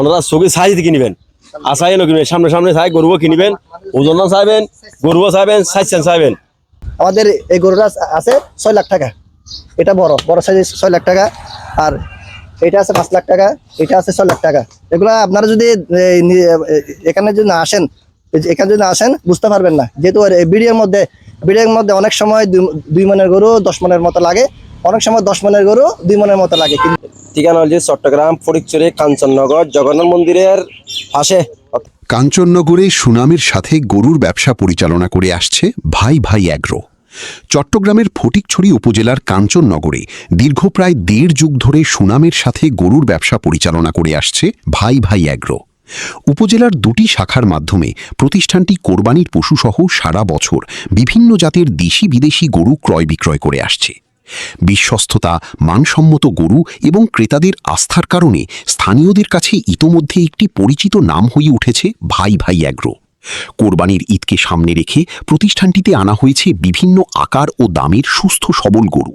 ওনারা চোখে সাইজ কিনবেন আশাই কিনবেন সামনে সামনে চাই গরুও কিনবেন ওজন চাইবেন গরুও চাইবেন সাইজ চাইবেন। আমাদের এই গরুটা আছে 6 লাখ টাকা, এটা বড় বড় সাইজ 6 লাখ টাকা, আর এটা আছে 5 লাখ টাকা, এটা আছে 6 লাখ টাকা। এগুলা আপনারা যদি এখানে যদি না আসেন, এখানে যদি না আসেন বুঝতে পারবেন না, যেহেতু ভিডিওর মধ্যে অনেক সময় 2 মনের গরু 10 মনের মতো লাগে, অনেক সময় 10 মনের গরু 2 মনের মতো লাগে। ঠিকানা হচ্ছে চট্টগ্রাম ফটিকছড়ি কাঞ্চননগর জগন্নাথ মন্দিরের পাশে। কাঞ্চননগরে সুনামের সাথে গরুর ব্যবসা পরিচালনা করে আসছে ভাই ভাই অ্যাগ্রো। চট্টগ্রামের ফটিকছড়ি উপজেলার কাঞ্চননগরে দীর্ঘ প্রায় 1.5 যুগ ধরে সুনামের সাথে গরুর ব্যবসা পরিচালনা করে আসছে ভাই ভাই অ্যাগ্রো। উপজেলার 2টি শাখার মাধ্যমে প্রতিষ্ঠানটি কোরবানির পশুসহ সারা বছর বিভিন্ন জাতের দেশি বিদেশি গরু ক্রয় বিক্রয় করে আসছে। বিশ্বস্ততা, মানসম্মত গরু এবং ক্রেতাদের আস্থার কারণে স্থানীয়দের কাছে ইতোমধ্যে একটি পরিচিত নাম হয়ে উঠেছে ভাই ভাই অ্যাগ্রো। কোরবানির ঈদকে সামনে রেখে প্রতিষ্ঠানটিতে আনা হয়েছে বিভিন্ন আকার ও দামের সুস্থ সবল গরু।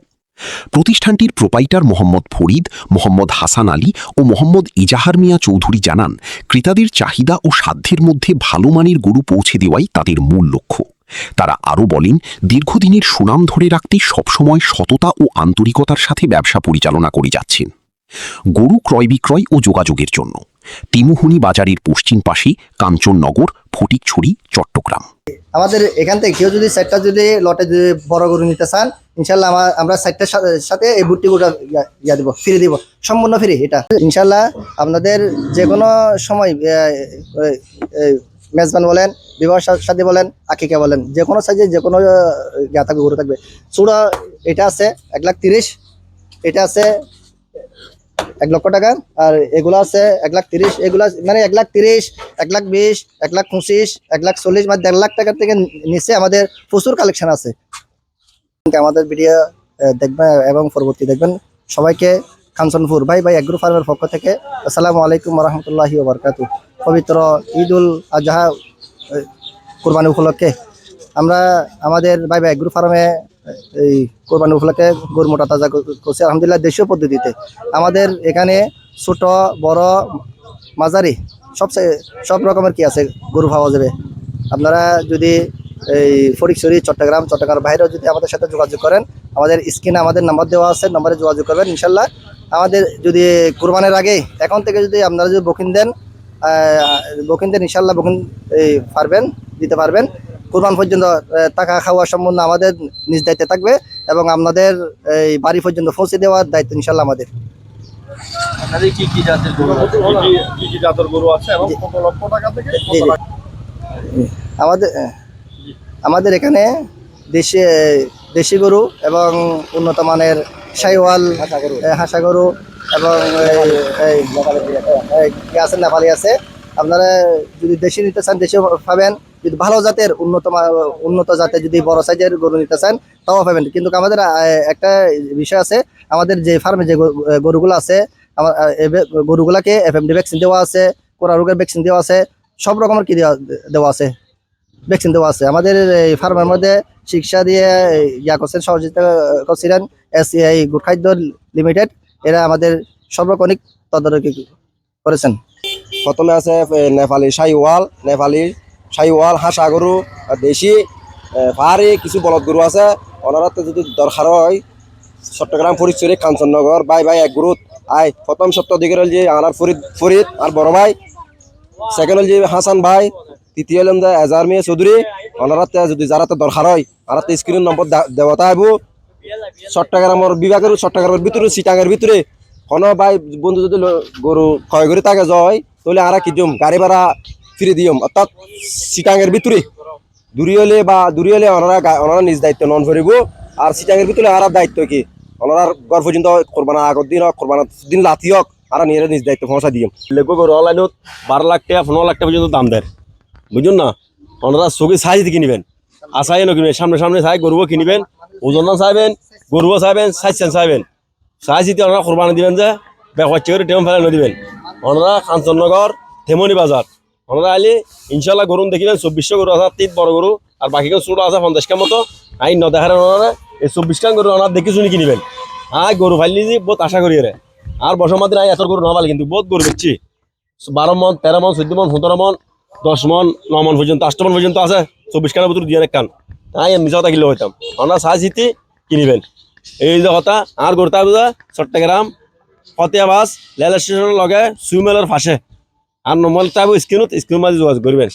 প্রতিষ্ঠানটির প্রোপাইটার মোহাম্মদ ফরিদ, মোহাম্মদ হাসান আলী ও মোহাম্মদ ইজাহার মিয়া চৌধুরী জানান, ক্রেতাদের চাহিদা ও সাধ্যের মধ্যে ভালো মানের গরু পৌঁছে দেওয়াই তাদের মূল লক্ষ্য। তারা আরও বলেন, দীর্ঘদিনের সুনাম ধরে রাখতে সবসময় সততা ও আন্তরিকতার সাথে ব্যবসা পরিচালনা করে যাচ্ছেন। গরু ক্রয় বিক্রয় ও যোগাযোগের জন্য তিমুহুনি বাজারের পশ্চিম পাশে কাঞ্চননগর, ফটিকছড়ি, চট্টগ্রাম। আমাদের এখান থেকে কেউ যদি সেটটা যদি লটে যদি বড় গরু নিতে চান, ইনশাল্লাহ আমরা সেটটার সাথে এই বুটটি গোটা দিব, ফ্রি দিব, সম্পূর্ণ ফ্রি। এটা ইনশাল্লাহ আপনাদের যে কোনো সময় মেজবান বলেন, বিবাহ সাথী বলেন, আকিকা বলেন, যে কোনো সাইজে যে কোনো থাকবে গরু থাকবে। চূড়া এটা আছে 1,30,000, এটা আছে 1 লক্ষ টাকা, আর এগুলো আছে 1,30,000। এগুলা মানে 1,30,000, 1,20,000, 1,25,000, 1,40,000 মানে 1.5 লাখ টাকার থেকে নিচে আমাদের প্রচুর কালেকশন আছে। আমাদের ভিডিও দেখবেন এবং পরবর্তী দেখবেন। সবাইকে কাঞ্চনপুর ভাই ভাই অ্যাগ্রো ফার্মের পক্ষ থেকে আসসালামু আলাইকুম ওয়া রাহমাতুল্লাহি ওয়া বারাকাতুহু। পবিত্র ঈদুল আজহা কোরবানি উপলক্ষে আমরা আমাদের ভাই ভাই অ্যাগ্রো ফার্মে এই কোরবানি উপলক্ষে গরু মোটা তাজা করছি আলহামদুলিল্লাহ দেশীয় পদ্ধতিতে। আমাদের এখানে ছোট বড় মাঝারি সব রকমের কি আছে গরু পাওয়া যাবে। আপনারা যদি এই ফটিকছড়ি চট্টগ্রাম বাইরেও যদি আমাদের সাথে যোগাযোগ করেন, আমাদের স্ক্রিনে আমাদের নাম্বার দেওয়া আছে, নাম্বারে যোগাযোগ করবেন ইনশাল্লাহ। আমাদের যদি কোরবানের আগে এখন থেকে যদি আপনারা যদি বুকিং দেন ইনশাল্লাহ বুকিং দিতে পারবেন। কোরবান পর্যন্ত টাকা খাওয়া সম্পূর্ণ আমাদের নিজ দায়িত্বে থাকবে এবং আপনাদের এই বাড়ি পর্যন্ত পৌঁছে দেওয়ার দায়িত্ব ইনশাল্লাহ আমাদের। আমাদের এখানে দেশি গরু এবং উন্নত মানের শাহিওয়াল হাসা গরু এবং আছে নেপালি আছে। আপনারা যদি দেশি নিতে চান দেশিও পাবেন, যদি ভালো জাতের উন্নত জাতের যদি বড় সাইজের গরু নিতে চান তাও পাবেন। কিন্তু আমাদের একটা বিষয় আছে, আমাদের যে ফার্মে যে গরুগুলো আছে গরুগুলাকে FMD ভ্যাকসিন দেওয়া আছে, কোরা রোগের ভ্যাকসিন দেওয়া আছে, সব রকমের কি দেওয়া আছে ভ্যাকসিন দেওয়া আছে। আমাদের এই ফার্মের মধ্যে চিকিৎসা দিয়ে করছেন, সহযোগিতা করছিলেন SCI গুড খাদ্য লিমিটেড। এরা আমাদের সর্বক্ষণিক তদারকি করেছেন। প্রথমে আছে নেপালি শাহিওয়াল হাসা গরু, দেশি পাহাড়ি কিছু বলদ গরু আছে। ওনারা যদি দরকার হয় চট্টগ্রাম ফটিকছড়ি কাঞ্চননগর ভাই ভাই অ্যাগ্রো আয়। প্রথম সপ্তাহ দিকে হল যে আমার ফরিদ আর বড় ভাই, সেকেন্ড হল যে হাসান ভাই, তৃতীয় হলেন যে এজাহার মিয়া চৌধুরী। ওনারা যদি যারা দরকার হয় আর স্ক্রিন নম্বর দেওয়া থাকব। চট্টগ্রামের ভিতরে চিটাঙের ভিতরে কোনো ভাই বন্ধু যদি গরু ক্ষয় করে থাকে যায় তাহলে আর কি দিম, গাড়ি ভাড়া ফ্রি দিম। অর্থাৎ চিটাঙের ভিতরে দূরে হলে ওনারা নিজ দায়িত্ব নন করিব। আর চিটাঙের ভিতরে আর দায়িত্ব কি ওনারা ঘর পর্যন্ত কোরবানা আগর দিন হোক কোরবানার দিন লাতি হোক আর নিজ দায়িত্ব পৌঁছা দিম। লেগো গরু অনলাইনত 12 লাখ টাকা 15 লাখ টাকা পর্যন্ত দাম দেয়, বুঝুন না। ওনারা চোখে সাইজ কিনবেন আশাই কিনবেন সামনে সামনে চাই গরুও কিনবেন, ওজন চাইবেন গরুও চাইবেন, সাইজ চাইবেন। সাইজ দিতে ওনারা কোরবানি দিবেন যে ব্যাপারছে করে টেম ফেলে দিবেন। ওনারা কাঞ্চননগর থেমনি বাজার ওনারা আইলে ইনশাল্লাহ গরু দেখিবেন 2400 গরু আছে, 3 বড় গরু আর বাকি ছোট আছে 50 কার মতো। আইন দেখার ওনারা এই 24 কান গরু ওনার দেখে শুনি কিনবেন। গরু ফাইলি যে বহুত আশা করি আর বসমাদিন আই এত গরু না পালে কিন্তু বহুত গরু দেখছি। 12 মন 13 মন 14 মন 17 মন 10 মন 9 মন পর্যন্ত 8 মন পর্যন্ত আছে 24 কানের ভিতরে দিয়ে রাখান তাই আমি মিছা কথা কিলো হইতাম আমরা সাইজ হিতি কিনিবেন এই যে কথা আর গরুটা বুঝা চট্টগ্রাম ফতেয়াবাস রেল স্টেশনের লগে সুইমেলের পাশে আর নম্বর চাইব স্ক্রিনত স্ক্রিন মাঝে যোগাযোগ করবেন